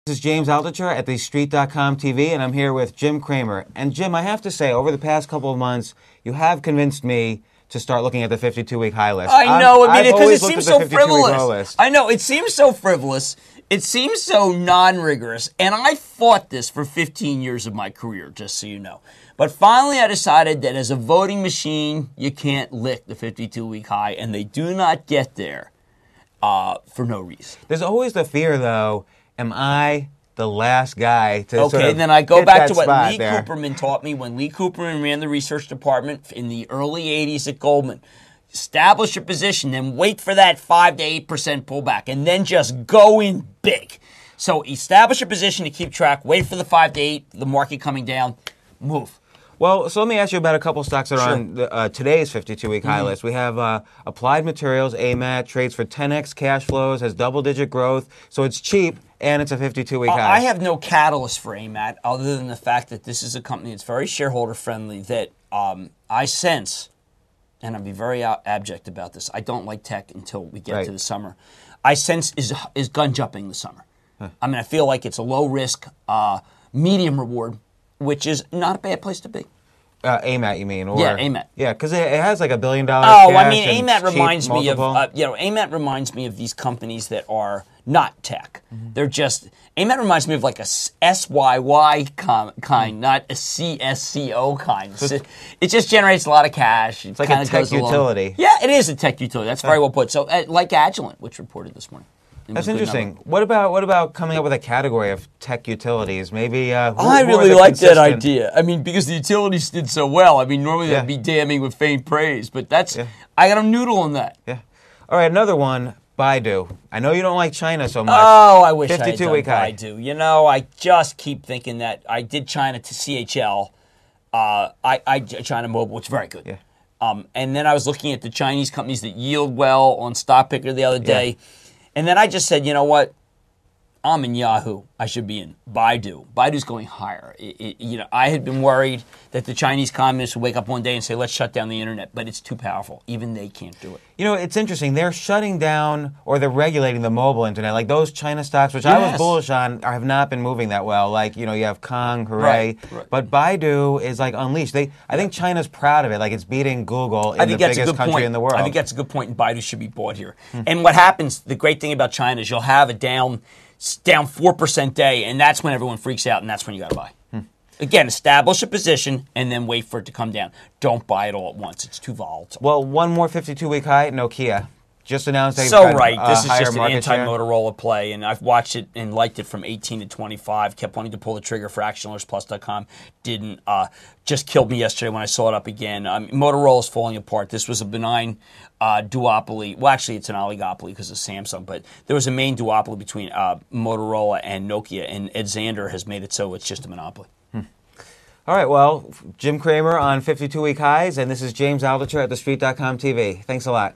This is James Altucher at the Street.com TV, and I'm here with Jim Cramer. And Jim, I have to say, over the past couple of months, you have convinced me to start looking at the 52-week high list. I know, because it seems seems so frivolous. I know, it seems so frivolous. It seems so non-rigorous. And I fought this for 15 years of my career, just so you know. But finally I decided that as a voting machine, you can't lick the 52-week high, and they do not get there for no reason. There's always the fear, though, am I the last guy to sort of then I go back to what Lee there? Cooperman taught me when Lee Cooperman ran the research department in the early 80s at Goldman. Establish a position, then wait for that 5 to 8% pullback, and then just go in big. So establish a position to keep track, wait for the 5 to 8, the market coming down, move. Well, so let me ask you about a couple stocks that are on today's 52-week high list. We have Applied Materials, AMAT, trades for 10x cash flows, has double-digit growth, so it's cheap, and it's a 52-week high. I have no catalyst for AMAT other than the fact that this is a company that's very shareholder-friendly that I sense, and I'll be very abject about this, I don't like tech until we get to the summer, I sense is gun-jumping this summer. I mean, I feel like it's a low-risk, medium reward, which is not a bad place to be. AMAT, you mean? Or, yeah, AMAT. Yeah, because it has like $1 billion Oh, cash I mean, and AMAT reminds me of multiple. AMAT reminds me of these companies that are not tech. They're just AMAT reminds me of like a SYY kind, not a CSCO kind. It just generates a lot of cash. It's like a tech utility. Yeah, it is a tech utility. That's very well put. So, like Agilent, which reported this morning. That's interesting. What about coming up with a category of tech utilities? Maybe I really like that idea. I mean, because the utilities did so well. I mean, normally that'd be damning with faint praise, but that's I got a noodle on that. Yeah. All right, another one. Baidu. I know you don't like China so much. Oh, I wish I had done high. Baidu. You know, I just keep thinking that I did China to CHL. China Mobile, which is very good. Yeah. And then I was looking at the Chinese companies that yield well on Stock Picker the other day. And then I just said, you know what? I'm in Yahoo. I should be in Baidu. Baidu's going higher. I had been worried that the Chinese communists would wake up one day and say, let's shut down the internet. But it's too powerful. Even they can't do it. You know, it's interesting. They're shutting down or they're regulating the mobile internet. Like those China stocks, which I was bullish on, have not been moving that well. Like, you have Kong, Hooray. Right. But Baidu is like unleashed. I think China's proud of it. Like it's beating Google in the biggest country in the world. I think that's a good point, and Baidu should be bought here. And what happens, the great thing about China is you'll have a down 4% day, and that's when everyone freaks out, and that's when you got to buy. Again, establish a position and then wait for it to come down. Don't buy it all at once. It's too volatile. Well, one more 52-week high, Nokia. Just announced they've got higher this is just an anti-Motorola play, and I've watched it and liked it from 18 to 25. Kept wanting to pull the trigger for ActionAlertsPlus.com. Didn't. Just killed me yesterday when I saw it up again. Motorola's falling apart. This was a benign duopoly. Well, actually, it's an oligopoly because of Samsung, but there was a main duopoly between Motorola and Nokia, and Ed Zander has made it so it's just a monopoly. All right, well, Jim Cramer on 52-week highs, and this is James Altucher at the Street.com TV. Thanks a lot.